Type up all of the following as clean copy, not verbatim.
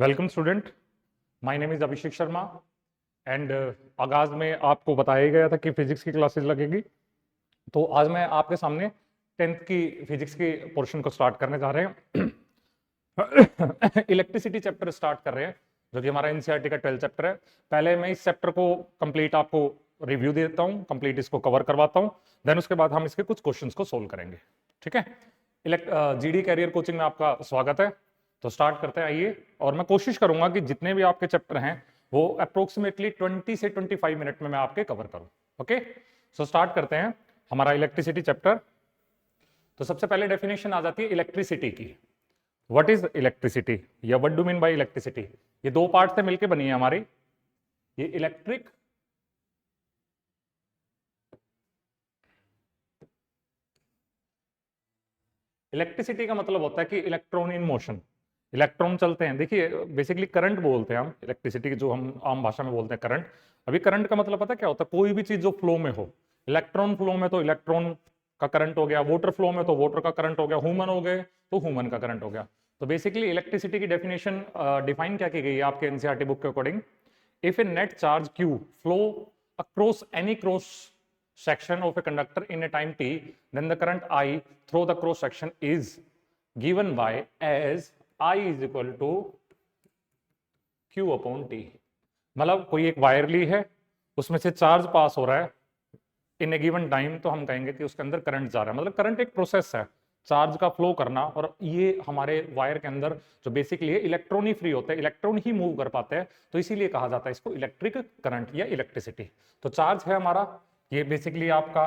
Welcome student, my name is Abhishek Sharma and आगाज़ में आपको बताया गया था कि फिजिक्स की क्लासेस लगेगी। तो आज मैं आपके सामने 10th की फिजिक्स के पोर्शन को स्टार्ट करने जा रहे हैं। इलेक्ट्रिसिटी चैप्टर स्टार्ट कर रहे हैं जो कि हमारा एनसीईआरटी का 12th चैप्टर है। पहले मैं इस चैप्टर को कंप्लीट आपको रिव्यू देता हूँ, कंप्लीट इसको कवर करवाता हूँ, देन उसके बाद हम इसके कुछ क्वेश्चंस को सोल्व करेंगे। ठीक है, जीडी कैरियर कोचिंग में आपका स्वागत है। तो स्टार्ट करते हैं, आइए। और मैं कोशिश करूंगा कि जितने भी आपके चैप्टर हैं वो अप्रोक्सीमेटली 20 से 25 मिनट में मैं आपके कवर करूं। ओके, सो स्टार्ट करते हैं हमारा इलेक्ट्रिसिटी चैप्टर। तो सबसे पहले डेफिनेशन आ जाती है इलेक्ट्रिसिटी की। व्हाट इज इलेक्ट्रिसिटी या what do mean by electricity. ये दो पार्ट से मिलकर बनी है हमारी, ये इलेक्ट्रिक इलेक्ट्रिसिटी का मतलब होता है कि इलेक्ट्रॉन इन मोशन, इलेक्ट्रॉन चलते हैं। देखिए बेसिकली करंट बोलते हैं हम इलेक्ट्रिसिटी की, जो हम आम भाषा में बोलते हैं करंट। अभी करंट का मतलब पता है क्या होता है? कोई भी चीज जो फ्लो में हो, इलेक्ट्रॉन फ्लो में तो इलेक्ट्रॉन का करंट हो गया, वाटर फ्लो में तो वाटर का करंट हो गया, ह्यूमन हो गए तो ह्यूमन का करंट हो गया। तो बेसिकली इलेक्ट्रिसिटी की डेफिनेशन डिफाइन क्या की गई है आपके एनसीईआरटी बुक के according? If A net charge Q flow across any cross section of a conductor in a time t, then the current I through the cross section is given by as I is equal to Q upon T। मतलब कोई एक wire ली है, उसमें से charge पास हो रहा है इन a given time, तो हम कहेंगे कि उसके अंदर करंट जा रहा है। मतलब करंट एक प्रोसेस है चार्ज का फ्लो करना, और ये हमारे वायर के अंदर जो बेसिकली इलेक्ट्रॉन ही फ्री होते हैं, इलेक्ट्रॉन ही मूव कर पाते हैं, तो इसीलिए कहा जाता है इसको इलेक्ट्रिक करंट या इलेक्ट्रिसिटी। तो चार्ज है हमारा, ये बेसिकली आपका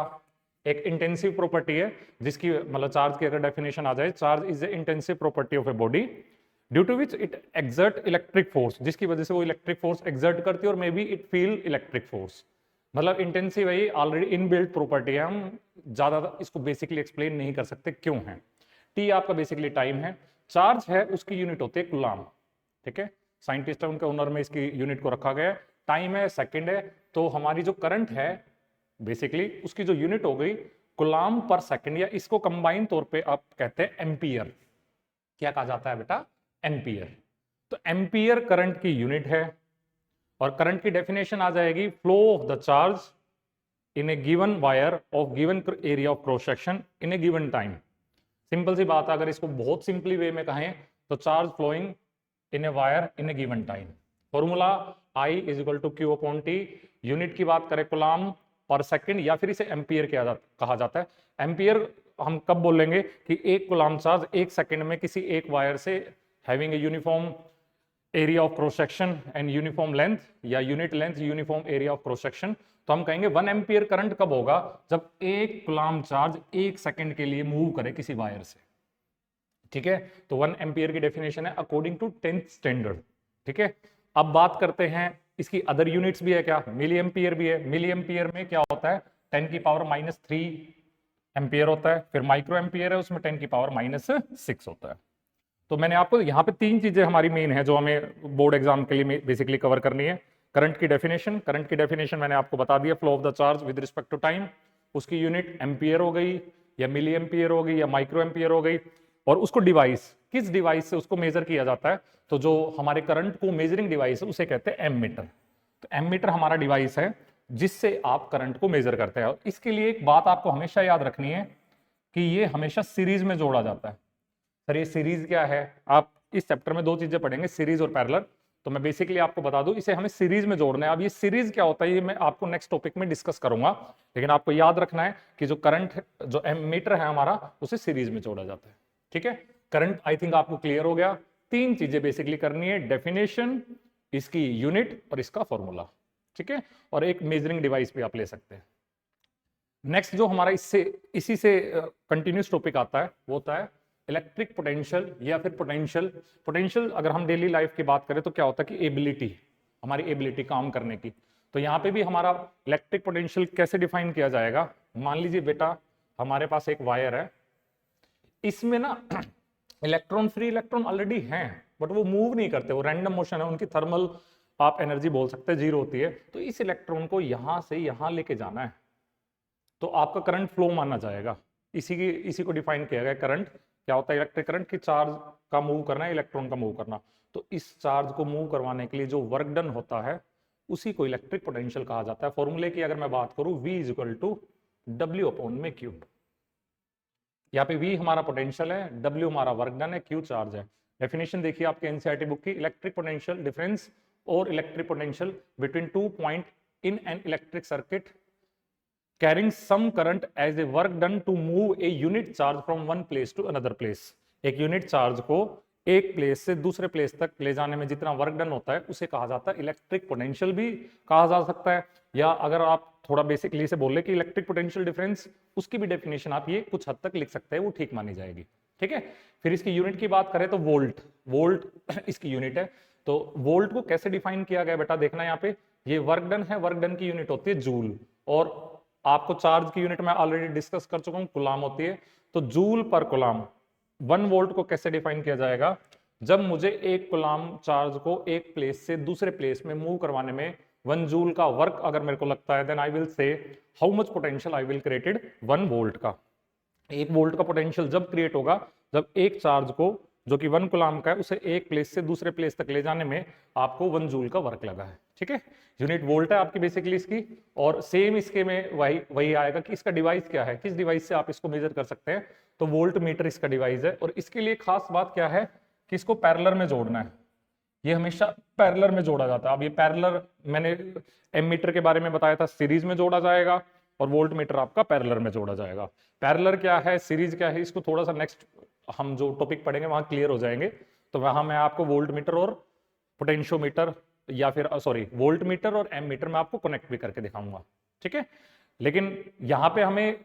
एक इंटेंसिव प्रॉपर्टी है, जिसकी मतलब चार्ज की अगर डेफिनेशन आ जाए, charge is a intensive property of a body due to which it exert electric force, जिसकी वजह से वो इलेक्ट्रिक फोर्स एक्सर्ट करती है और may be it feel electric force. मतलब इंटेंसिव है, ऑलरेडी इनबिल्ट प्रॉपर्टी है, हम ज्यादा इसको बेसिकली एक्सप्लेन नहीं कर सकते क्यों है। टी आपका बेसिकली टाइम है, चार्ज है उसकी यूनिट होती है कूलाम। ठीक है, साइंटिस्ट है उनके ओनर में इसकी यूनिट को रखा गया है। टाइम है, सेकंड है, तो हमारी जो करंट है बेसिकली उसकी जो यूनिट हो गई कूलाम पर सेकंड, या इसको कंबाइन तौर पे आप कहते हैं एम्पियर। क्या कहा जाता है बेटा? एम्पियर। तो एम्पियर करंट की यूनिट है, और करंट की डेफिनेशन आ जाएगी flow of the charge in a given wire of given area of cross section in a given time. Simple सी बात है, अगर इसको बहुत सिंपली वे में कहें तो charge flowing in a wire in a given time. Formula I is equal to Q upon T। Unit की बात करें कूलाम पर सेकंड, या फिर इसे एम्पियर कहा जाता है। एम्पियर हम कब बोलेंगे कि एक कूलाम चार्ज एक सेकंड में किसी एक वायर से having a uniform area of cross section and uniform length, या unit length uniform area of cross section, तो हम कहेंगे 1 एम्पियर करंट कब होगा? जब एक कूलाम चार्ज एक सेकंड के लिए मूव करे किसी वायर से। ठीक है, तो 1 एम्पियर की डेफिनेशन है अकॉर्डिंग टू 10th स्टैंडर्ड। ठीक है, अब बात करते हैं इसकी अदर यूनिट्स भी है क्या? मिली एम्पियर भी है। मिली एम्पियर में क्या होता है? 10 की पावर -3 एम्पियर होता है। फिर माइक्रो एम्पियर है, उसमें 10 की पावर -6 होता है। तो मैंने आपको यहाँ पे 3 चीजें हमारी मेन है जो हमें बोर्ड एग्जाम के लिए बेसिकली कवर करनी है। करंट की डेफिनेशन, करंट की डेफिनेशन मैंने आपको बता दिया, flow of the charge with respect to time. उसकी यूनिट एम्पियर हो गई, या मिली एम्पियर हो गई, या माइक्रो एम्पियर हो गई। और उसको डिवाइस, किस डिवाइस से उसको मेजर किया जाता है? तो जो हमारे करंट को मेजरिंग डिवाइस है उसे कहते हैं एमीटर। तो एमीटर हमारा डिवाइस है जिससे आप करंट को मेजर करते हैं। इसके लिए एक बात आपको हमेशा याद रखनी है कि ये हमेशा सीरीज में जोड़ा जाता है। सर ये सीरीज क्या है? आप इस चैप्टर में 2 चीजें पढ़ेंगे, सीरीज और पैरेलल। तो मैं बेसिकली आपको बता दूं, इसे हमें सीरीज में जोड़ना है। अब ये सीरीज क्या होता है ये मैं आपको नेक्स्ट टॉपिक में डिस्कस करूंगा, लेकिन आपको याद रखना है कि जो करंट जो एमीटर है हमारा उसे सीरीज में जोड़ा जाता है। ठीक है, करंट आई थिंक आपको क्लियर हो गया। 3 चीजें बेसिकली करनी है, डेफिनेशन, इसकी यूनिट और इसका फॉर्मूला। ठीक है, और एक मेजरिंग डिवाइस भी आप ले सकते हैं। नेक्स्ट जो हमारा इसी से कंटिन्यूस टॉपिक आता है वो होता है इलेक्ट्रिक पोटेंशियल, या फिर पोटेंशियल। पोटेंशियल अगर हम डेली लाइफ की बात करें तो क्या होता है कि एबिलिटी, हमारी एबिलिटी काम करने की। तो यहाँ पे भी हमारा इलेक्ट्रिक पोटेंशियल कैसे डिफाइन किया जाएगा? मान लीजिए बेटा हमारे पास एक वायर है, इसमें ना इलेक्ट्रॉन, फ्री इलेक्ट्रॉन ऑलरेडी हैं, बट वो मूव नहीं करते, वो रैंडम मोशन है, उनकी थर्मल आप एनर्जी बोल सकते हैं 0 होती है। तो इस इलेक्ट्रॉन को यहां से यहां लेके जाना है, तो आपका करंट फ्लो माना जाएगा। इसी को डिफाइन किया गया करंट क्या होता है इलेक्ट्रिक करंट की चार्ज का मूव करना, इलेक्ट्रॉन का मूव करना। तो इस चार्ज को मूव करवाने के लिए जो वर्क डन होता है उसी को इलेक्ट्रिक पोटेंशियल कहा जाता है। फॉर्मूले की अगर मैं बात करूं, V equal to W upon में क्यू। यहाँ पे V हमारा पोटेंशियल है, W हमारा वर्क डन है, Q चार्ज है। डेफिनेशन देखिए आपके एनसीईआरटी बुक की, इलेक्ट्रिक पोटेंशियल डिफरेंस और electric potential between 2 point in an electric circuit carrying some current as a work done to move a unit charge from one place to another place। एक unit charge को एक place से दूसरे place तक ले जाने में जितना वर्क डन होता है उसे कहा जाता है इलेक्ट्रिक पोटेंशियल भी कहा जा सकता है। या अगर आप थोड़ा बेसिकली से बोले कि इलेक्ट्रिक पोटेंशियल डिफरेंस, उसकी भी डेफिनेशन आप ये कुछ हद तक लिख सकते हैं, वो ठीक मानी जाएगी। ठीक है, फिर इसकी यूनिट की बात करें तो वोल्ट, वोल्ट इसकी यूनिट है। तो वोल्ट को कैसे डिफाइन किया गया बेटा, देखना यहाँ पे, ये वर्क डन है, वर्क डन की यूनिट होती है जूल, और आपको चार्ज की यूनिट मैं ऑलरेडी डिस्कस कर चुका हूं, कुलाम होती है। तो जूल पर कुलाम, 1 वोल्ट को कैसे डिफाइन किया जाएगा, जब मुझे एक कुलाम चार्ज को एक प्लेस से दूसरे प्लेस में मूव करवाने में 1 जूल का वर्क अगर मेरे को लगता है, then I will say how much potential I will created 1 volt का। 1 वोल्ट का पोटेंशियल जब क्रिएट होगा जब एक चार्ज को जो कि 1 कुलाम का है उसे एक प्लेस से दूसरे प्लेस तक ले जाने में आपको 1 जूल का वर्क लगा है। ठीक है, यूनिट वोल्ट है आपकी बेसिकली इसकी। और सेम इसके में वही आएगा कि इसका डिवाइस क्या है, किस डिवाइस से आप इसको मेजर कर सकते हैं, तो वोल्ट मीटर इसका डिवाइस है। और इसके लिए खास बात क्या है कि इसको पैरेलल में जोड़ना है, ये हमेशा पैरेलल में जोड़ा जाता है। अब ये पैरेलल मैंने एमीटर के बारे में बताया था, सीरीज में जोड़ा जाएगा, और वोल्ट मीटर आपका पैरेलल में जोड़ा जाएगा। पैरेलल क्या है, सीरीज क्या है, इसको थोड़ा सा नेक्स्ट हम जो टॉपिक पढ़ेंगे वहां क्लियर हो जाएंगे। तो वहां मैं आपको वोल्ट मीटर और पोटेंशियोमीटर, या फिर सॉरी वोल्ट मीटर और एम मीटर में आपको कनेक्ट भी करके दिखाऊंगा। ठीक है, लेकिन यहां पे हमें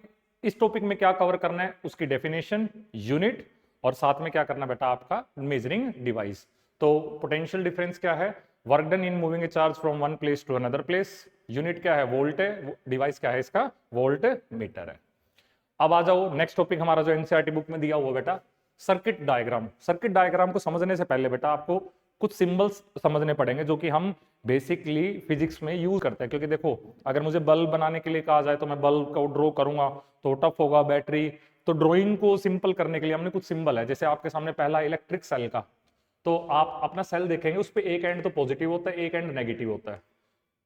इस टॉपिक में क्या कवर करना है, उसकी डेफिनेशन, यूनिट, और साथ में क्या करना बेटा आपका मेजरिंग डिवाइस। तो पोटेंशियल डिफरेंस क्या है, work done in moving a charge from one place to another place. Unit क्या है, वोल्ट है, डिवाइस क्या है इसका, वोल्ट मीटर है। अब आ जाओ नेक्स्ट टॉपिक हमारा जो एनसीईआरटी बुक में दिया हुआ बेटा, सर्किट डायग्राम। सर्किट डायग्राम को समझने से पहले बेटा आपको कुछ सिंबल्स समझने पड़ेंगे जो कि हम बेसिकली फिजिक्स में यूज करते हैं। क्योंकि देखो, अगर मुझे बल्ब बनाने के लिए कहा जाए तो मैं बल्ब को ड्रॉ करूंगा तो टफ होगा, बैटरी, तो ड्रॉइंग को सिंपल करने के लिए हमने कुछ सिंबल है। जैसे आपके सामने पहला इलेक्ट्रिक सेल का, तो आप अपना सेल देखेंगे उस पर एक एंड तो पॉजिटिव होता है, एक एंड नेगेटिव होता है।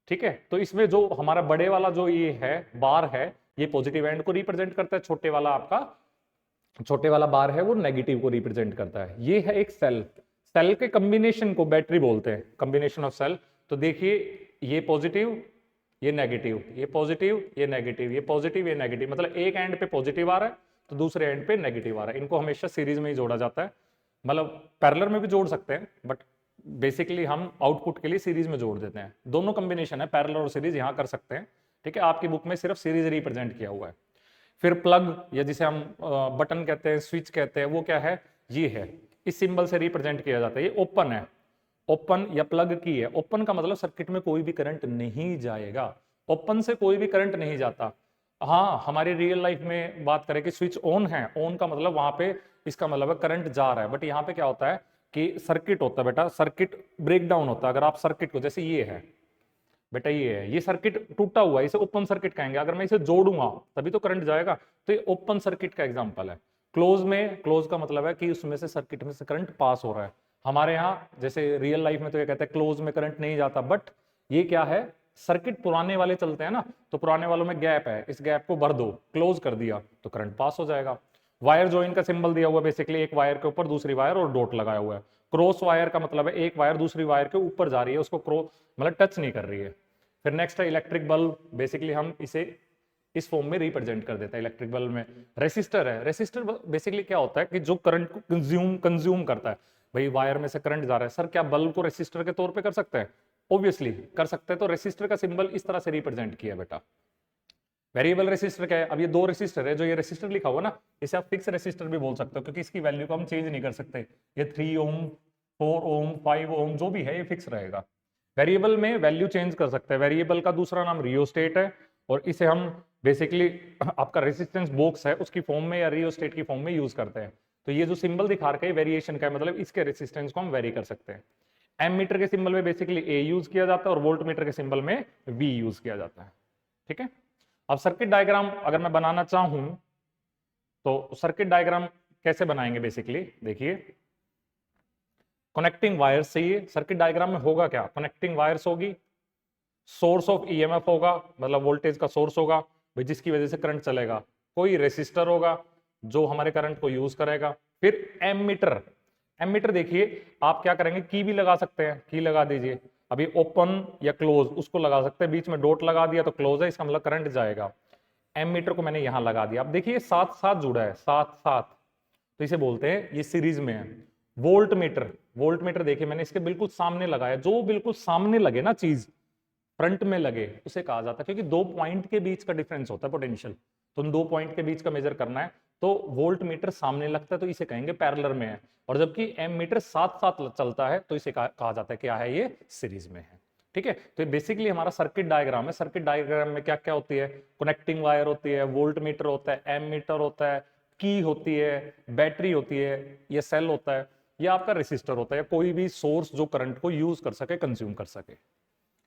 ठीक है, तो इसमें जो हमारा बड़े वाला जो ये है बार है, ये पॉजिटिव एंड को रिप्रेजेंट करता है, छोटे वाला आपका, छोटे वाला बार है वो नेगेटिव को रिप्रेजेंट करता है। ये है एक सेल, सेल के कॉम्बिनेशन को बैटरी बोलते हैं, कॉम्बिनेशन ऑफ सेल। तो देखिए, ये पॉजिटिव, ये नेगेटिव, ये पॉजिटिव, ये नेगेटिव, ये पॉजिटिव, ये नेगेटिव, मतलब एक एंड पे पॉजिटिव आ रहा है तो दूसरे एंड पे नेगेटिव आ रहा है। इनको हमेशा सीरीज में ही जोड़ा जाता है, मतलब पैरेलल में भी जोड़ सकते हैं, बट बेसिकली हम आउटपुट के लिए सीरीज में जोड़ देते हैं। दोनों कॉम्बिनेशन है, पैरेलल और सीरीज, यहां कर सकते हैं। ठीक है, आपकी बुक में सिर्फ सीरीज रिप्रेजेंट किया हुआ है। फिर प्लग, या जिसे हम बटन कहते हैं, स्विच कहते हैं, वो क्या है, ये है, इस सिंबल से रिप्रेजेंट किया जाता है। ये ओपन है, ओपन या प्लग की है। ओपन का मतलब सर्किट में कोई भी करंट नहीं जाएगा, ओपन से कोई भी करंट नहीं जाता। हाँ, हमारी रियल लाइफ में बात करें कि स्विच ऑन है, ऑन का मतलब वहां पे इसका मतलब है करंट जा रहा है। बट यहाँ पे क्या होता है कि सर्किट होता है बेटा, सर्किट ब्रेक डाउन होता है। अगर आप सर्किट को, जैसे ये है बेटा, ये है, ये सर्किट टूटा हुआ है, इसे ओपन सर्किट कहेंगे। अगर मैं इसे जोड़ूंगा तभी तो करंट जाएगा, तो ये ओपन सर्किट का एग्जांपल है। क्लोज में, क्लोज का मतलब है कि उसमें से सर्किट में से करंट पास हो रहा है। हमारे यहाँ जैसे रियल लाइफ में तो ये कहते हैं क्लोज में करंट नहीं जाता, बट ये क्या है, सर्किट पुराने वाले चलते हैं ना, तो पुराने वालों में गैप है, इस गैप को भर दो, क्लोज कर दिया तो करंट पास हो जाएगा। वायर जॉइन का सिंबल दिया हुआ है, बेसिकली एक वायर के ऊपर दूसरी वायर और डॉट लगाया हुआ है। क्रॉस वायर का मतलब है एक वायर दूसरी वायर के ऊपर जा रही है, उसको क्रॉस मतलब टच नहीं कर रही है। फिर नेक्स्ट है इलेक्ट्रिक बल्ब, बेसिकली हम इसे इस फॉर्म में रिप्रेजेंट कर देता है इलेक्ट्रिक बल्ब में। रेसिस्टर है, रेसिस्टर बेसिकली क्या होता है कि जो करंट को कंज्यूम करता है। भाई वायर में से करंट जा रहा है, सर क्या बल्ब को रेसिस्टर के तौर पे कर सकते हैं? ऑब्वियसली कर सकते हैं। तो रेसिस्टर का सिंबल इस तरह से रिप्रेजेंट किया बेटा। वेरिएबल रेसिस्टर क्या है, अब ये दो रेसिस्टर है, जो ये रेसिस्टर लिखा हुआ ना, इसे आप फिक्स रेसिस्टर भी बोल सकते हो, क्योंकि इसकी वैल्यू को हम चेंज नहीं कर सकते। ये 3 ओम, 4 ओम, 5 ओम जो भी है ये फिक्स रहेगा। वेरिएबल में वैल्यू चेंज कर सकते हैं। वेरिएबल का दूसरा नाम रियोस्टेट है, और इसे हम बेसिकली आपका रेसिस्टेंस बॉक्स है उसकी फॉर्म में या रियोस्टेट की फॉर्म में यूज करते हैं। तो ये जो सिंबल दिखा रखा है वेरिएशन का है, मतलब इसके रेसिस्टेंस को हम वेरी कर सकते हैं। एम मीटर के सिंबल में बेसिकली ए यूज किया जाता है, और वोल्ट मीटर के सिंबल में वी यूज किया जाता है। ठीक है, अब सर्किट डायग्राम अगर मैं बनाना चाहूं तो सर्किट डायग्राम कैसे बनाएंगे बेसिकली देखिए, कनेक्टिंग वायर्स चाहिए। सर्किट डायग्राम में होगा क्या, कनेक्टिंग वायर्स होगी, सोर्स ऑफ ईएमएफ होगा, मतलब वोल्टेज का सोर्स होगा भाई जिसकी वजह से करंट चलेगा, कोई रेसिस्टर होगा जो हमारे करंट को यूज करेगा, फिर एमीटर। एमीटर देखिए आप क्या करेंगे, की भी लगा सकते हैं, की लगा दीजिए, अभी ओपन या क्लोज उसको लगा सकते हैं, बीच में डॉट लगा दिया तो क्लोज है, इसका मतलब करंट जाएगा। एमीटर को मैंने यहां लगा दिया, अब देखिए साथ साथ जुड़ा है, साथ साथ, तो इसे बोलते हैं, ये सीरीज में है। वोल्ट मीटर, वोल्ट मीटर देखिए मैंने इसके बिल्कुल सामने लगाया, जो बिल्कुल सामने लगे ना चीज, फ्रंट में लगे, उसे कहा जाता है, क्योंकि दो पॉइंट के बीच का डिफरेंस होता है पोटेंशियल, तो उन दो पॉइंट के बीच का मेजर करना है, तो वोल्ट मीटर सामने लगता है तो इसे कहेंगे पैरेलल में है, और जबकि एम मीटर साथ साथ चलता है तो इसे कहा जाता है क्या है, ये सीरीज में है। ठीक है, तो ये बेसिकली हमारा सर्किट डायग्राम है। सर्किट डायग्राम में क्या क्या होती है, कनेक्टिंग वायर होती है, वोल्ट मीटर होता है, एम मीटर होता है, की होती है, बैटरी होती है, ये सेल होता है, ये आपका रेसिस्टर होता है, कोई भी सोर्स जो करंट को यूज कर सके, कंज्यूम कर सके।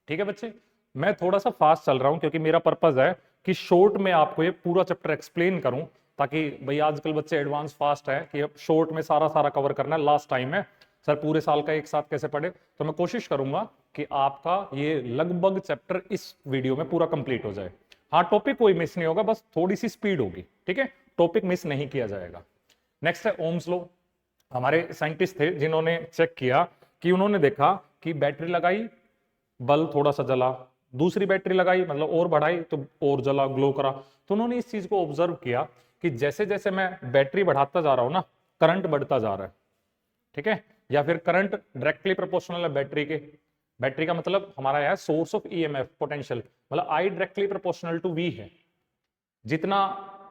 ठीक है बच्चे, मैं थोड़ा सा फास्ट चल रहा हूं क्योंकि मेरा पर्पज है कि शॉर्ट में आपको ये पूरा चैप्टर एक्सप्लेन करूं, ताकि भाई आजकल बच्चे एडवांस फास्ट है कि शॉर्ट में सारा सारा कवर करना है, लास्ट टाइम है सर पूरे साल का एक साथ कैसे पढ़े, तो मैं कोशिश करूंगा कि आपका ये लगभग चैप्टर इस वीडियो में पूरा कंप्लीट हो जाए। हाँ टॉपिक कोई मिस नहीं होगा, बस थोड़ी सी स्पीड होगी, ठीक है, टॉपिक मिस नहीं किया जाएगा। नेक्स्ट है ओम्स लॉ। हमारे साइंटिस्ट थे जिन्होंने चेक किया कि उन्होंने देखा कि बैटरी लगाई, बल्ब थोड़ा सा जला, दूसरी बैटरी लगाई मतलब और बढ़ाई तो और जला, ग्लो करा, तो उन्होंने इस चीज को ऑब्जर्व किया कि जैसे जैसे मैं बैटरी बढ़ाता जा रहा हूं ना, करंट बढ़ता जा रहा है। ठीक है, या फिर करंट डायरेक्टली प्रोपोर्शनल है बैटरी के, बैटरी का मतलब हमारा यह सोर्स ऑफ ईएमएफ पोटेंशियल, मतलब I directly proportional to V है, जितना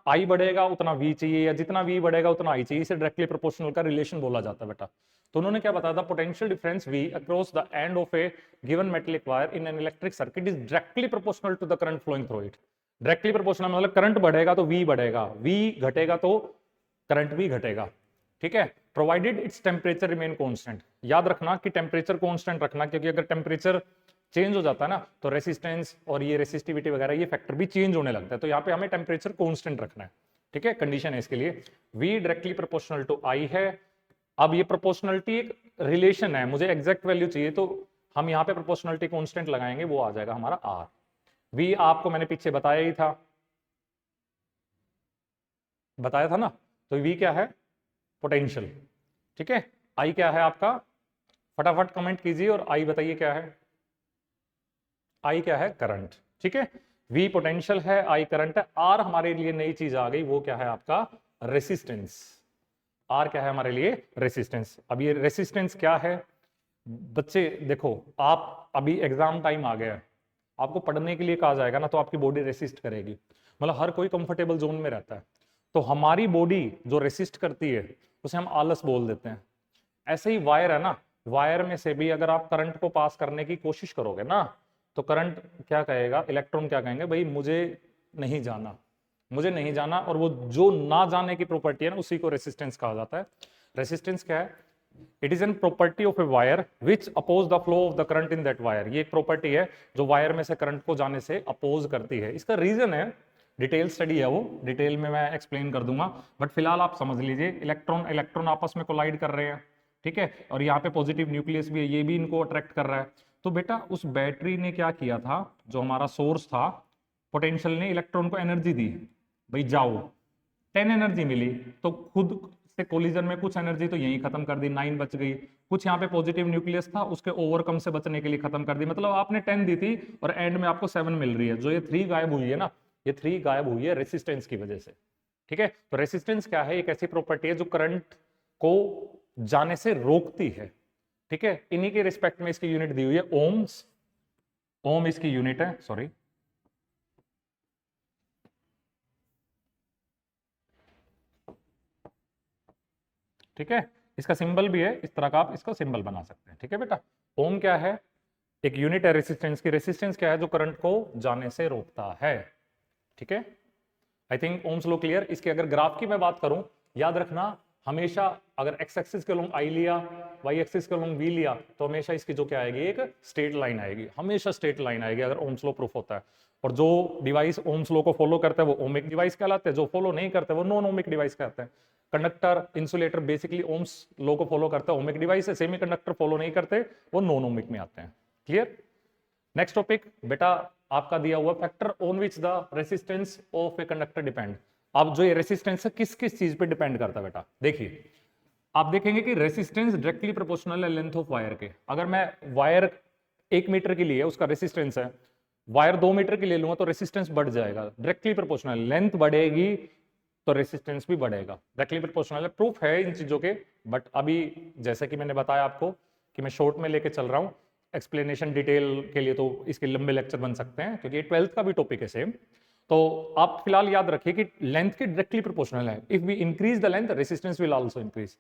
आई बढ़ेगा उतना वी चाहिए, या जितना वी बढ़ेगा उतना आई चाहिए, इसे डायरेक्टली प्रोपोर्शनल का रिलेशन बोला जाता है बेटा। तो उन्होंने क्या बताया था, potential difference V across the end of a given metallic wire in an electric circuit is directly proportional to the current flowing through it. Directly proportional मतलब करंट बढ़ेगा तो V बढ़ेगा, V घटेगा तो करंट भी घटेगा। ठीक है, provided its temperature remain constant. याद रखना कि टेम्परेचर कांस्टेंट रखना, क्योंकि अगर टेम्परेचर चेंज हो जाता है ना तो रेसिस्टेंस और ये रेसिस्टिविटी वगैरह ये फैक्टर भी चेंज होने लगता है, तो यहाँ पे हमें टेम्परेचर कांस्टेंट रखना है। ठीक है, कंडीशन है इसके लिए, V directly proportional to I है। अब ये प्रोपोर्शनलिटी एक रिलेशन है, मुझे एग्जैक्ट वैल्यू चाहिए तो हम यहाँ पे प्रोपोर्शनलिटी कांस्टेंट लगाएंगे, वो आ जाएगा हमारा R। V आपको मैंने पीछे बताया ही था, बताया था ना, तो V क्या है, पोटेंशियल। ठीक है, I क्या है आपका, फटाफट कमेंट कीजिए और I बताइए क्या है, I क्या है, करंट। ठीक है, V पोटेंशियल है, I करंट है, R हमारे लिए नई चीज आ गई, वो क्या है आपका, रेसिस्टेंस। R क्या है हमारे लिए, रेसिस्टेंस। अब ये रेसिस्टेंस क्या है बच्चे, देखो आप अभी एग्जाम टाइम आ गया है, आपको पढ़ने के लिए कहा जाएगा ना तो आपकी बॉडी रेसिस्ट करेगी, मतलब हर कोई कंफर्टेबल जोन में रहता है, तो हमारी बॉडी जो रेसिस्ट करती है उसे हम आलस बोल देते हैं। ऐसे ही वायर है ना, वायर में से भी अगर आप करंट को पास करने की कोशिश करोगे ना तो करंट क्या कहेगा, इलेक्ट्रॉन क्या कहेंगे, भाई मुझे नहीं जाना, मुझे नहीं जाना, और वो जो ना जाने की प्रॉपर्टी है ना उसी को रेसिस्टेंस कहा जाता है। रेसिस्टेंस क्या है, it is an property of a wire which oppose the flow of the current in that wire. ये एक प्रॉपर्टी है जो वायर में से करंट को जाने से अपोज करती है। इसका रीजन है, डिटेल स्टडी है, वो डिटेल में मैं एक्सप्लेन कर दूंगा, बट फिलहाल आप समझ लीजिए, इलेक्ट्रॉन इलेक्ट्रॉन आपस में कोलाइड कर रहे हैं, ठीक है, और यहाँ पे पॉजिटिव न्यूक्लियस भी है, ये भी इनको अट्रैक्ट कर रहा है। तो बेटा उस बैटरी ने क्या किया था, जो हमारा सोर्स था, पोटेंशियल ने इलेक्ट्रॉन को एनर्जी दी, भाई जाओ 10 एनर्जी मिली, तो खुद से कोलिजन में कुछ एनर्जी तो यही खत्म कर दी, 9 बच गई, कुछ यहाँ पे पॉजिटिव न्यूक्लियस था उसके ओवरकम से बचने के लिए खत्म कर दी, मतलब आपने 10 दी थी और एंड में आपको 7 मिल रही है। जो ये 3 गायब हुई है ना, ये 3 गायब हुई है रेसिस्टेंस की वजह से। ठीक है, तो रेसिस्टेंस क्या है, एक ऐसी प्रॉपर्टी है जो करंट को जाने से रोकती है। ठीक है, इन्हीं के रिस्पेक्ट में इसकी यूनिट दी हुई है ओम्स, ओम इसकी यूनिट है, सॉरी, ठीक है, इसका सिंबल भी है इस तरह का, आप इसका सिंबल बना सकते हैं। ठीक है बेटा, ओम क्या है, एक यूनिट है रेसिस्टेंस की, रेसिस्टेंस क्या है, जो करंट को जाने से रोकता है। ठीक है, I think Ohm's law clear. इसके अगर ग्राफ की मैं बात करूं, याद रखना हमेशा अगर एक्स एक्सिस के लोग आई लिया, वाई एक्सिस के लोग वी लिया, तो हमेशा इसकी जो क्या आएगी, एक स्ट्रेट लाइन आएगी, हमेशा स्ट्रेट लाइन आएगी अगर ओम्स लॉ प्रूफ होता है। और जो डिवाइस ओम्स लॉ को फॉलो करता है वो ओमिक डिवाइस कहलाते हैं, जो फॉलो नहीं करते वो नॉन ओमिक डिवाइस कहते हैं। Conductor, insulator basically ohms law को फॉलो करते हैं, ओमिक डिवाइस है। सेमी कंडक्टर फॉलो नहीं करते, वो नॉन ओमिक में आते हैं। क्लियर? नेक्स्ट टॉपिक बेटा आपका दिया हुआ, factor on which the resistance of a conductor depend. अब जो ये रेसिस्टेंस है किस किस चीज पे डिपेंड करता है बेटा, देखिए आप देखेंगे कि रेसिस्टेंस डायरेक्टली प्रोपोर्शनल है लेंथ ऑफ वायर के। अगर मैं वायर 1 मीटर के लिए उसका रेसिस्टेंस है, वायर 2 मीटर के लिए लूंगा तो रेसिस्टेंस बढ़ जाएगा, डायरेक्टली प्रोपोर्शनल। लेंथ बढ़ेगी तो रेसिस्टेंस भी बढ़ेगा, डायरेक्टली प्रोपोर्शनल है। प्रूफ है इन चीजों के, बट अभी जैसे कि मैंने बताया आपको कि मैं शॉर्ट में लेके चल रहा हूं, एक्सप्लेनेशन डिटेल के लिए तो इसके लंबे लेक्चर बन सकते हैं, क्योंकि 12th का भी टॉपिक है सेम। तो आप फिलहाल याद रखिए कि लेंथ के डायरेक्टली प्रोपोर्शनल है। If we increase the length, resistance will also increase.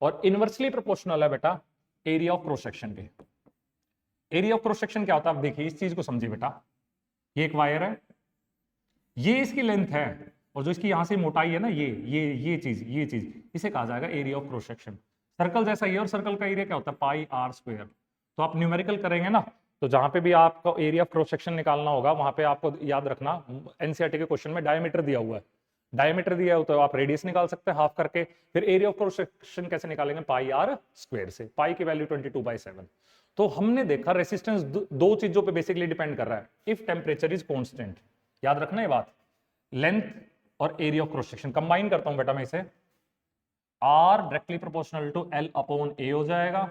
और इनवर्सली प्रोपोर्शनल है बेटा एरिया ऑफ क्रॉस सेक्शन के। एरिया ऑफ क्रॉस सेक्शन क्या होता है, आप देखिए इस चीज को समझिए बेटा। ये एक वायर है, ये इसकी लेंथ है, और जो इसकी यहां से मोटाई है ना, ये चीज इसे कहा जाएगा area of cross section. Circle जैसा ही है, और सर्कल का एरिया क्या होता है, पाई आर स्क्वायर। तो आप न्यूमेरिकल करेंगे ना, तो जहां पे भी आपको एरिया ऑफ क्रॉस सेक्शन निकालना होगा, वहां पे आपको याद रखना एनसीईआरटी के क्वेश्चन में डायमीटर दिया हुआ है। डायमीटर दिया हो तो आप रेडियस निकाल सकते हैं हाफ करके। फिर एरिया ऑफ क्रॉस सेक्शन कैसे निकालेंगे, पाई आर स्क्वायर से। पाई की वैल्यू 22/7। तो हमने देखा रेसिस्टेंस दो चीजों पे बेसिकली डिपेंड कर रहा है, इफ टेम्परेचर इज कांस्टेंट। याद रखना ये बात, लेंथ और area of cross section. Combine करता हूं बेटा मैं इसे, R directly proportional to L upon A हो जाएगा।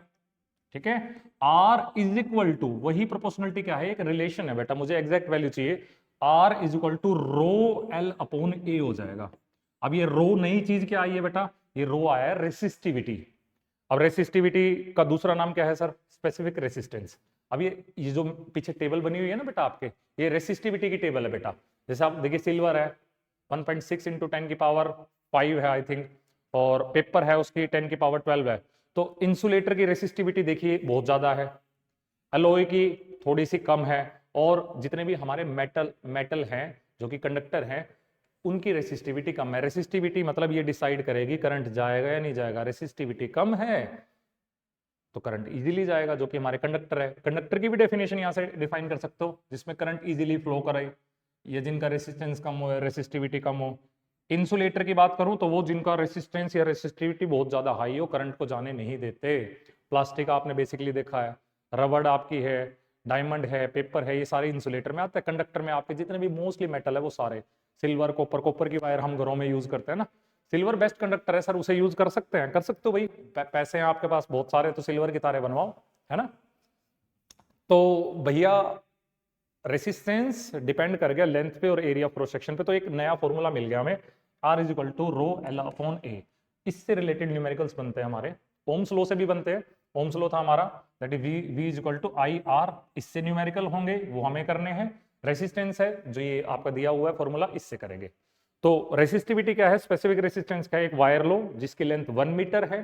ठीक है, आर इज इक्वल टू, वही प्रोपोर्शनलिटी क्या है, एक रिलेशन है बेटा, मुझे एग्जैक्ट वैल्यू चाहिए। R is equal to rho L upon A हो जाएगा। अब ये रो नई चीज क्या आई है बेटा, ये रो आया है रेसिस्टिविटी। अब रेसिस्टिविटी का दूसरा नाम क्या है सर, स्पेसिफिक रेसिस्टेंस। अब ये जो पीछे टेबल बनी हुई है ना बेटा आपके, ये रेसिस्टिविटी की टेबल है बेटा। जैसे आप देखिए सिल्वर है 1.6 इंटू 10 की पावर 5 है आई थिंक, और पेपर है उसकी 10 की पावर 12 है। तो इंसुलेटर की रेसिस्टिविटी देखिए बहुत ज्यादा है, अलॉय की थोड़ी सी कम है, और जितने भी हमारे मेटल हैं जो कि कंडक्टर हैं, उनकी रेसिस्टिविटी कम है। रेसिस्टिविटी मतलब ये डिसाइड करेगी करंट जाएगा या नहीं जाएगा। रेसिस्टिविटी कम है तो करंट इजीली जाएगा, जो कि हमारे कंडक्टर है। कंडक्टर की भी डेफिनेशन यहां से डिफाइन कर सकते हो, जिसमें करंट इजीली फ्लो करे, ये जिनका रेसिस्टेंस कम हो, रेसिस्टिविटी कम हो। इंसुलेटर की बात करूं तो वो जिनका रेसिस्टेंस या रेसिस्टिविटी बहुत ज्यादा हाई हो, करंट को जाने नहीं देते। प्लास्टिक आपने बेसिकली देखा है, रबड़ आपकी है, डायमंड है, पेपर है, ये सारे इंसुलेटर में आते हैं। कंडक्टर में आपके जितने भी मोस्टली मेटल है वो सारे, सिल्वर, कॉपर की वायर हम घरों में यूज करते हैं ना। सिल्वर बेस्ट कंडक्टर है सर, उसे यूज कर सकते हैं, कर सकते हो भाई, पैसे हैं आपके पास बहुत सारे, तो सिल्वर की तारे बनवाओ, है ना। तो भैया रेसिस्टेंस डिपेंड कर गया लेंथ पे और एरिया ऑफ क्रॉस सेक्शन पे। तो एक नया फॉर्मूला मिल गया हमें, R is equal to rho L upon A. इससे रिलेटेड न्यूमेरिकल्स बनते हैं हमारे, ओम्स लॉ से भी बनते हैं। ओम्स लॉ था हमारा that is V is equal to I R, इससे न्यूमेरिकल होंगे, वो हमें करने हैं। रेसिस्टेंस है जो ये आपका दिया हुआ है फॉर्मूला, इससे करेंगे। तो रेसिस्टिविटी क्या है, स्पेसिफिक रेसिस्टेंस का एक वायर लो जिसकी लेंथ 1 मीटर है,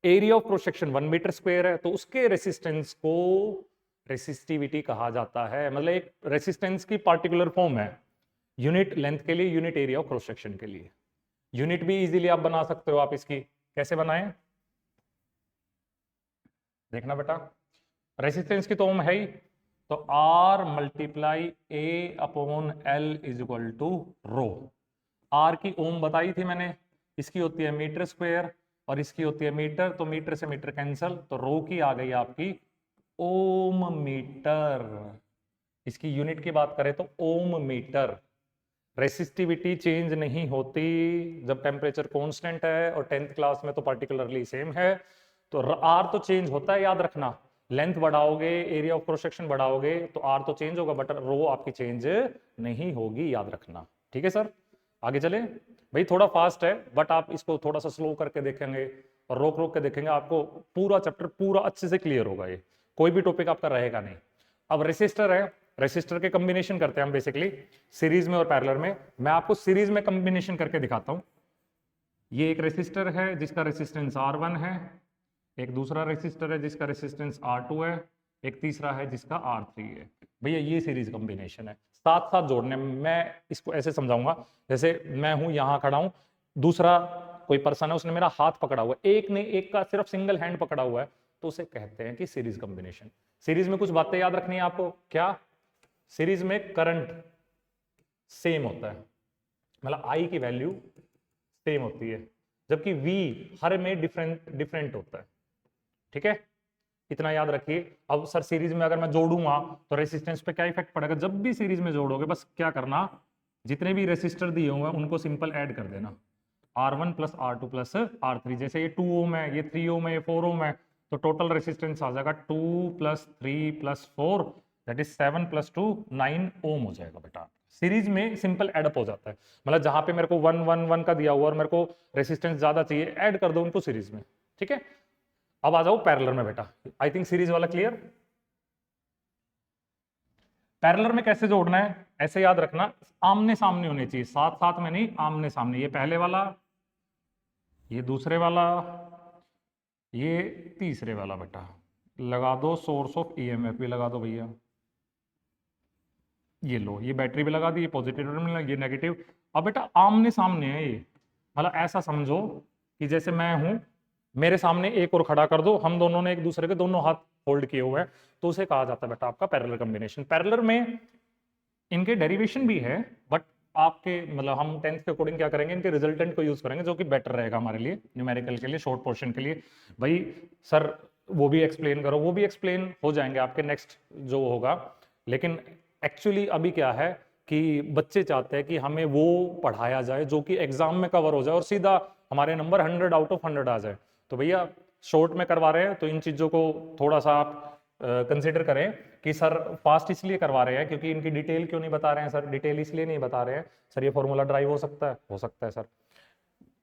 area of cross section 1 metre square है, तो उसके रेसिस्टेंस को रेसिस्टिविटी कहा जाता है। मतलब एक रेसिस्टेंस की पार्टिकुलर फॉर्म है, यूनिट लेंथ के लिए, unit area of cross section के लिए। यूनिट भी इजीली आप बना सकते हो, आप इसकी कैसे बनाएं देखना बेटा। रेसिस्टेंस की तो ओम है ही, तो R multiply A upon L is equal to rho. R की ओम बताई थी मैंने, इसकी होती है मीटर स्क्वायर और इसकी होती है मीटर, तो मीटर से मीटर कैंसल, तो रो की आ गई आपकी ओम मीटर। इसकी यूनिट की बात करें तो ओम मीटर। रेसिस्टिविटी चेंज नहीं होती जब टेम्परेचर कांस्टेंट है, और 10th क्लास में तो पर्टिकुलरली सेम है। तो आर तो चेंज होता है, याद रखना, लेंथ बढ़ाओगे, एरिया ऑफ क्रॉस सेक्शन बढ़ाओगे तो आर तो चेंज होगा, बट रो आपकी चेंज नहीं होगी, याद रखना। ठीक है सर, आगे चले भाई, थोड़ा फास्ट है बट आप इसको थोड़ा सा स्लो करके देखेंगे और रोक रोक के देखेंगे, आपको पूरा चैप्टर पूरा अच्छे से क्लियर होगा, ये कोई भी टॉपिक आपका रहेगा नहीं। अब रेसिस्टर है, रेसिस्टर के कॉम्बिनेशन करते हैं हम बेसिकली सीरीज में और पैरेलल में। मैं आपको सीरीज में कॉम्बिनेशन करके दिखाता हूं। ये एक रेसिस्टर है जिसका रेसिस्टेंस R1 है, एक दूसरा रेसिस्टर है जिसका रेसिस्टेंस R2 है, एक तीसरा है जिसका R3 है। भैया ये सीरीज कॉम्बिनेशन है, साथ साथ जोड़ने में। मैं इसको ऐसे समझाऊंगा, जैसे मैं हूं यहां खड़ा हूं, दूसरा कोई पर्सन है उसने मेरा हाथ पकड़ा हुआ है, एक ने एक का सिर्फ सिंगल हैंड पकड़ा हुआ है, तो उसे कहते हैं कि सीरीज कॉम्बिनेशन। सीरीज में कुछ बातें याद रखनी है आपको, क्या सीरीज में करंट सेम होता है, मतलब आई की वैल्यू सेम होती है। जबकि V हर में डिफरेंट डिफरेंट होता है। ठीक है, इतना याद रखिए। अब सर सीरीज में अगर मैं जोड़ूंगा तो रेसिस्टेंस पे क्या इफेक्ट पड़ेगा? जब भी सीरीज में जोड़ोगे बस क्या करना, जितने भी रेसिस्टर दिए हुए हैं उनको सिंपल ऐड कर देना, R1 plus R2 plus R3। जैसे ये 2 ओम है, ये 3 ओम है, ये 4 ओम है, तो टोटल रेसिस्टेंस आ जाएगा 2 plus 3 plus 4 that is 7 plus 2 9 ओम हो जाएगा बेटा। सीरीज में सिंपल एडअप हो जाता है, मतलब जहां पे मेरे को 1 1 1 का दिया हुआ और मेरे को रेसिस्टेंस ज्यादा चाहिए, ऐड कर दो उनको सीरीज में। ठीक है, अब आ जाओ पैरेलल में बेटा। आई थिंक सीरीज वाला क्लियर। पैरेलल में कैसे जोड़ना है ऐसे याद रखना, आमने सामने होने चाहिए, साथ साथ में नहीं, आमने सामने। ये पहले वाला, ये दूसरे वाला, ये तीसरे वाला बेटा। लगा दो सोर्स ऑफ ईएमएफ भी लगा दो भैया। ये लो, ये बैटरी भी लगा दी, ये पॉजिटिव टर्मिनल, ये नेगेटिव। अब बेटा आमने सामने है ये, मतलब ऐसा समझो कि जैसे मैं हूं, मेरे सामने एक और खड़ा कर दो, हम दोनों ने एक दूसरे के दोनों हाथ होल्ड किए हुए हैं, तो उसे कहा जाता है बेटा आपका पैरेलल कॉम्बिनेशन। पैरेलल में इनके डेरिवेशन भी है, बट आपके मतलब हम 10th के अकॉर्डिंग क्या करेंगे, इनके रिजल्टेंट को यूज करेंगे, जो कि बेटर रहेगा हमारे लिए न्यूमेरिकल के लिए, शॉर्ट पोर्शन के लिए। भाई सर वो भी एक्सप्लेन करो, वो भी एक्सप्लेन हो जाएंगे आपके नेक्स्ट जो होगा। लेकिन एक्चुअली अभी क्या है कि बच्चे चाहते हैं कि हमें वो पढ़ाया जाए जो कि एग्जाम में कवर हो जाए और सीधा हमारे नंबर 100 आउट ऑफ 100 आ जाए। तो भैया शॉर्ट में करवा रहे हैं तो इन चीजों को थोड़ा सा आप कंसिडर करें कि सर फास्ट इसलिए करवा रहे हैं क्योंकि इनकी डिटेल क्यों नहीं बता रहे हैं सर, डिटेल इसलिए नहीं बता रहे हैं सर, ये फॉर्मूला ड्राइव हो सकता है सर।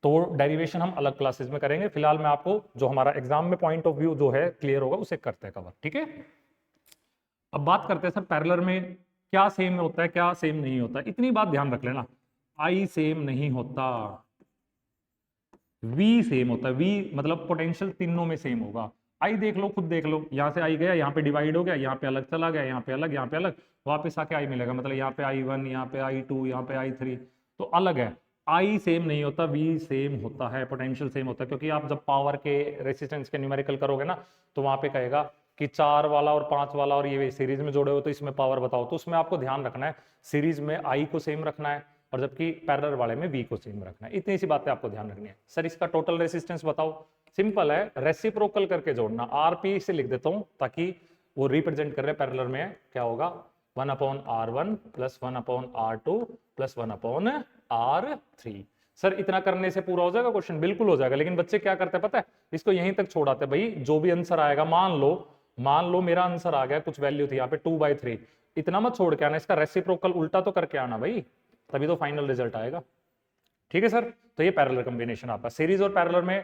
तो डेरिवेशन हम अलग क्लासेस में करेंगे, फिलहाल मैं आपको जो हमारा एग्जाम में पॉइंट ऑफ व्यू जो है क्लियर होगा उसे करते हैं कवर। ठीक है, अब बात करते हैं सर पैरेलल में क्या सेम होता है क्या सेम नहीं होता। इतनी बात ध्यान रख लेना, आई सेम नहीं होता, वी सेम होता है। वी मतलब पोटेंशियल तीनों में सेम होगा। आई देख लो, खुद देख लो, यहाँ से आई गया, यहाँ पे डिवाइड हो गया, यहाँ पे अलग चला गया, यहाँ पे अलग, यहाँ पे अलग, वापस आके आई मिलेगा, मतलब यहाँ पे I1, यहाँ पे I2, यहाँ पे I3, तो अलग है। आई सेम नहीं होता, वी सेम होता है, पोटेंशियल सेम होता है, क्योंकि आप जब पावर के रेसिस्टेंस के न्यूमेरिकल करोगे ना तो वहां पे कहेगा कि 4 वाला और 5 वाला और ये सीरीज में जोड़े हो तो इसमें पावर बताओ, तो उसमें आपको ध्यान रखना है सीरीज में आई को सेम रखना है और जबकि पैरेलल वाले में वी को सेम रखना है। इतनी सी बातें आपको ध्यान रखनी है। सर इसका टोटल रेसिस्टेंस बताओ, सिंपल है, रेसिप्रोकल करके जोड़ना, आरपी से लिख देता हूं ताकि वो रिप्रेजेंट कर रहे पैरेलल में क्या होगा, 1/R1 plus 1/R2 plus 1/R3। Sir इतना करने से पूरा हो जाएगा क्वेश्चन? बिल्कुल हो जाएगा, लेकिन बच्चे क्या करते हैं पता है, इसको यहीं तक छोड़ाते हैं। भाई जो भी आंसर आएगा, मान लो मेरा आंसर आ गया, कुछ वैल्यू थी यहाँ पे 2/3, इतना मत छोड़ के आना, इसका रेसिप्रोकल उल्टा तो करके आना भाई, तभी तो फाइनल रिजल्ट आएगा। ठीक है सर, तो ये पैरेलल कॉम्बिनेशन आपका। सीरीज और पैरेलल में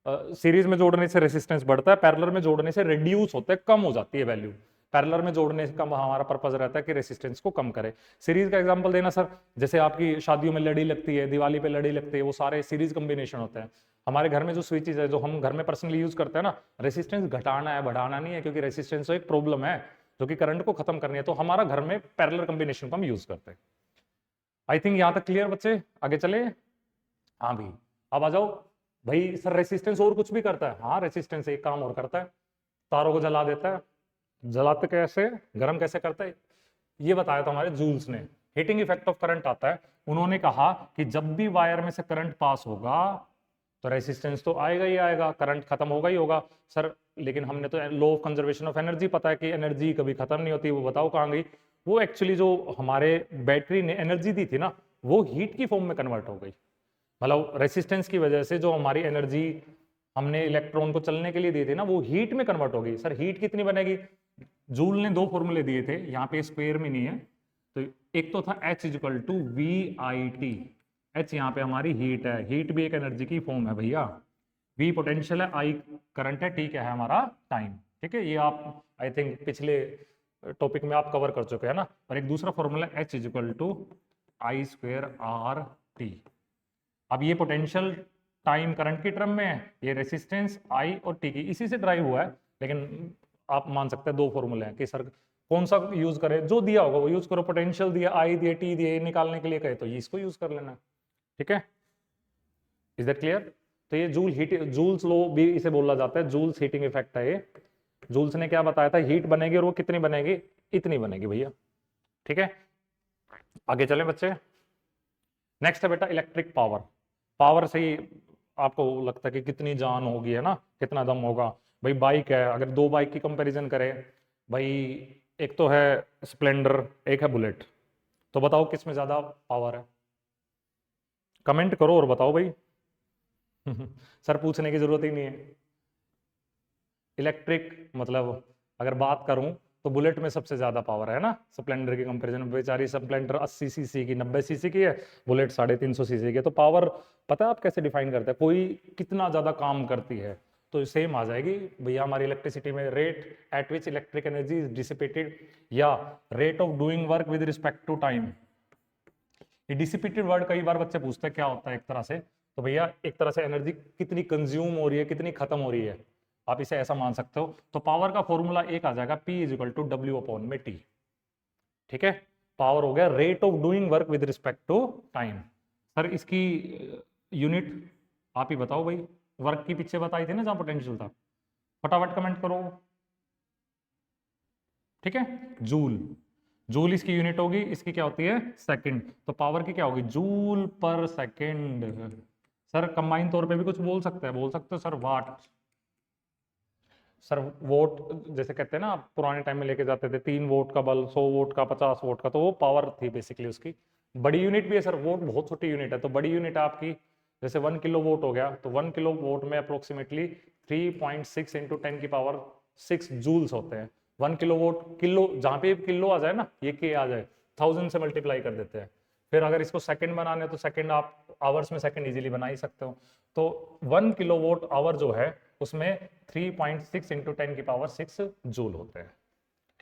सीरीज में जोड़ने से रेसिस्टेंस बढ़ता है, पैरेलल में जोड़ने से रिड्यूस होता है, कम हो जाती है वैल्यू। पैरेलल में जोड़ने का हमारा पर्पज रहता है कि रेसिस्टेंस को कम करे। सीरीज का एग्जांपल देना सर, जैसे आपकी शादियों में लड़ी लगती है, दिवाली पे लड़ी लगती है, वो सारे सीरीज कॉम्बिनेशन होते हैं। हमारे घर में जो स्विचेज है जो हम घर में पर्सनली यूज करते हैं ना, रेसिस्टेंस घटाना है, बढ़ाना नहीं है, क्योंकि रेसिस्टेंस एक प्रॉब्लम है जो कि करंट को खत्म करनी है, तो हमारा घर में पैरेलल कॉम्बिनेशन को हम यूज करते हैं। आई थिंक यहां तक क्लियर बच्चे, आगे चले। हाँ भी, अब आ जाओ भाई सर रेसिस्टेंस और कुछ भी करता है? हाँ रेसिस्टेंस एक काम और करता है, तारों को जला देता है। जलाते कैसे, गर्म कैसे करता है, ये बताया था हमारे जूल्स ने। हीटिंग इफेक्ट ऑफ करंट आता है, उन्होंने कहा कि जब भी वायर में से करंट पास होगा तो रेसिस्टेंस तो आएगा ही आएगा, करंट खत्म होगा ही होगा। सर लेकिन हमने तो law of conservation of energy पता है कि एनर्जी कभी खत्म नहीं होती, वो बताओ कहाँ गई? वो एक्चुअली जो हमारे बैटरी ने एनर्जी दी थी ना, वो हीट की फॉर्म में कन्वर्ट हो गई। मतलब रेसिस्टेंस की वजह से जो हमारी एनर्जी हमने इलेक्ट्रॉन को चलने के लिए दी थी ना, वो हीट में कन्वर्ट हो गई। सर हीट कितनी बनेगी? जूल ने 2 फॉर्मूले दिए थे, यहाँ पे स्क्वायर में नहीं है, तो एक तो था H equal to VIT, H यहाँ पे हमारी हीट है, हीट भी एक एनर्जी की फॉर्म है भैया, V पोटेंशियल है, I करंट है, T क्या है हमारा टाइम। ठीक है, ये आप आई थिंक पिछले टॉपिक में आप कवर कर चुके हैं ना। और एक दूसरा formula H equal to I²RT। अब ये पोटेंशियल टाइम करंट की टर्म में है, ये रेसिस्टेंस I और T की, इसी से ड्राइव हुआ है। लेकिन आप मान सकते हैं 2 फॉर्मूले हैं कि सर कौन सा यूज करें, जो दिया होगा वो यूज करो। पोटेंशियल दिया, I दिए, T दिए, निकालने के लिए कहे तो ये इसको यूज कर लेना। ठीक है, इज दैट क्लियर? तो ये जूल्स लो भी इसे बोला जाता है, जूल्स हीटिंग इफेक्ट है ये। जूल्स ने क्या बताया था, हीट बनेगी और वो कितनी बनेगी? इतनी बनेगी भैया। ठीक है, आगे चलें बच्चे। नेक्स्ट है बेटा इलेक्ट्रिक पावर। पावर से ही आपको लगता है कि कितनी जान होगी, है ना, कितना दम होगा। भाई बाइक है, अगर दो बाइक की कंपैरिजन करें भाई, एक तो है स्प्लेंडर, एक है बुलेट, तो बताओ किस में ज्यादा पावर है? कमेंट करो और बताओ भाई। सर पूछने की जरूरत ही नहीं है। इलेक्ट्रिक मतलब अगर बात करूं तो बुलेट में सबसे ज्यादा पावर है ना, स्प्लेंडर की कंपैरिजन में। बेचारी स्प्लेंडर 80 सीसी की, 90 सीसी की है, बुलेट 350 सीसी की है। तो पावर पता है आप कैसे डिफाइन करते हैं, कोई कितना ज्यादा काम करती है, तो सेम आ जाएगी भैया हमारी इलेक्ट्रिसिटी में, rate at which electric energy is dissipated, या rate of doing work with respect to time. ये डिसिपेटेड वर्ड कई बार बच्चे पूछते हैं क्या होता है एक तरह से, तो भैया एक तरह से एनर्जी कितनी कंज्यूम हो रही है, कितनी खत्म हो रही है, आप इसे ऐसा मान सकते हो। तो पावर का फॉर्मूला एक आ जाएगा, P is equal to W upon में टी। ठीक है, पावर हो गया rate of doing work with respect to time. Sir इसकी यूनिट आप ही बताओ भाई, वर्क की पीछे बताई थी ना जहां पोटेंशियल था, फटाफट कमेंट करो। ठीक है, जूल, जूल इसकी यूनिट होगी, इसकी क्या होती है सेकंड, तो पावर की क्या होगी जूल पर सेकंड। सर कंबाइन तौर पे भी कुछ बोल सकते हैं, बोल सकते हो सर वाट। सर वोट जैसे कहते हैं ना, आप पुराने टाइम में लेके जाते थे 3 वोट का बल्ब, 100 वोट का, 50 वोट का, तो वो पावर थी बेसिकली उसकी। बड़ी यूनिट भी है सर, वोट बहुत छोटी यूनिट है, तो बड़ी यूनिट आपकी जैसे 1 किलो वोट हो गया, तो 1 किलो वोट में अप्रोक्सीमेटली 3.6 इंटू 10 की पावर 6 जूल्स होते हैं। 1 किलो वोट, किलो जहाँ पे किलो आ जाए ना, ये के आ जाए, 1000 से मल्टीप्लाई कर देते हैं। फिर अगर इसको सेकंड बनाने तो सेकंड आप आवर्स में सेकंड इजीली बना ही सकते हो। तो 1 किलोवाट आवर जो है उसमें 3.6 इंटू 10 की पावर 6 जूल होते हैं।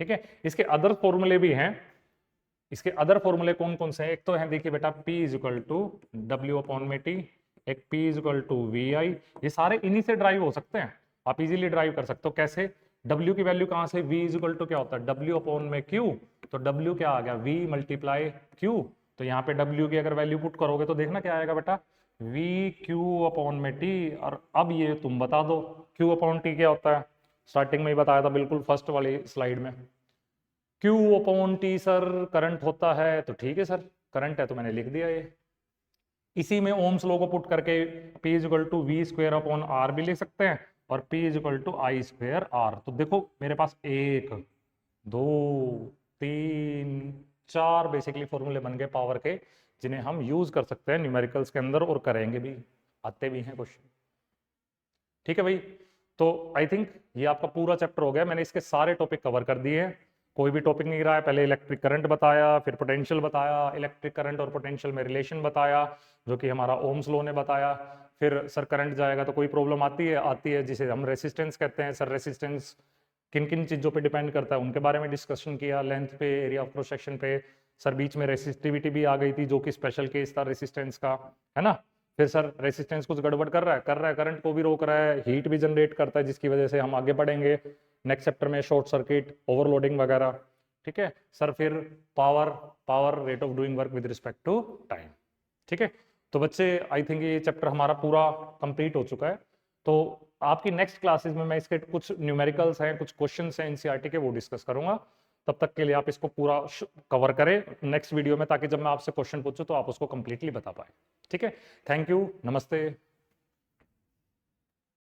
ठीक है, इसके अदर फॉर्मूले भी हैं। इसके अदर फॉर्मूले कौन कौन से हैं? एक तो है देखिए बेटा, P is equal to W upon में टी, एक P is equal to V I. ये सारे इन्हीं से ड्राइव हो सकते हैं, आप इजीली ड्राइव कर सकते हो। कैसे? W की वैल्यू कहां से, V इज इक्वल टू क्या होता है डब्ल्यू अपॉन में Q, तो W क्या आ गया V मल्टीप्लाई Q। तो यहाँ पे W की अगर वैल्यू पुट करोगे तो देखना क्या आएगा बेटा, V Q अपॉन में T। और अब ये तुम बता दो Q अपॉन T क्या होता है, स्टार्टिंग में ही बताया था बिल्कुल फर्स्ट वाली स्लाइड में। Q upon T sir current होता है, तो ठीक है सर करंट है तो मैंने लिख दिया ये। इसी में ओम्स लॉ को पुट करके P is equal to V square upon R भी लिख सकते हैं, और P is equal to I square R. तो देखो मेरे पास 1 2 3 4 बेसिकली फॉर्मूले बन गए पावर के, जिन्हें हम यूज कर सकते हैं न्यूमेरिकल्स के अंदर, और करेंगे भी, आते भी हैं क्वेश्चन। ठीक है भाई, तो आई थिंक ये आपका पूरा चैप्टर हो गया, मैंने इसके सारे टॉपिक कवर कर दिए हैं, कोई भी टॉपिक नहीं रहा है। पहले इलेक्ट्रिक करंट बताया, फिर पोटेंशियल बताया, इलेक्ट्रिक करंट और पोटेंशियल में रिलेशन बताया जो कि हमारा ओम्स लॉ ने बताया। फिर सर करंट जाएगा तो कोई प्रॉब्लम आती है जिसे हम रेसिस्टेंस कहते हैं। सर रेसिस्टेंस किन किन चीज़ों पे डिपेंड करता है उनके बारे में डिस्कशन किया, लेंथ पे, एरिया ऑफ क्रॉस सेक्शन पे। सर बीच में रेसिस्टिविटी भी आ गई थी जो कि स्पेशल केस था रेसिस्टेंस का, है ना। फिर सर रेसिस्टेंस कुछ गड़बड़ कर रहा है, करंट को भी रोक रहा है, हीट भी जनरेट करता है, जिसकी वजह से हम आगे बढ़ेंगे नेक्स्ट चैप्टर में, शॉर्ट सर्किट, ओवरलोडिंग वगैरह। ठीक है सर, फिर power, power rate of doing work with respect to time. ठीक है, तो बच्चे आई थिंक ये चैप्टर हमारा पूरा कंप्लीट हो चुका है। तो आपकी नेक्स्ट क्लासेस में मैं इसके कुछ न्यूमेरिकल्स हैं, कुछ क्वेश्चंस हैं एनसीईआरटी के, वो डिस्कस करूंगा। तब तक के लिए आप इसको पूरा कवर करें नेक्स्ट वीडियो में, ताकि जब मैं आपसे क्वेश्चन पूछूं तो आप उसको कंप्लीटली बता पाए। ठीक है, थैंक यू, नमस्ते।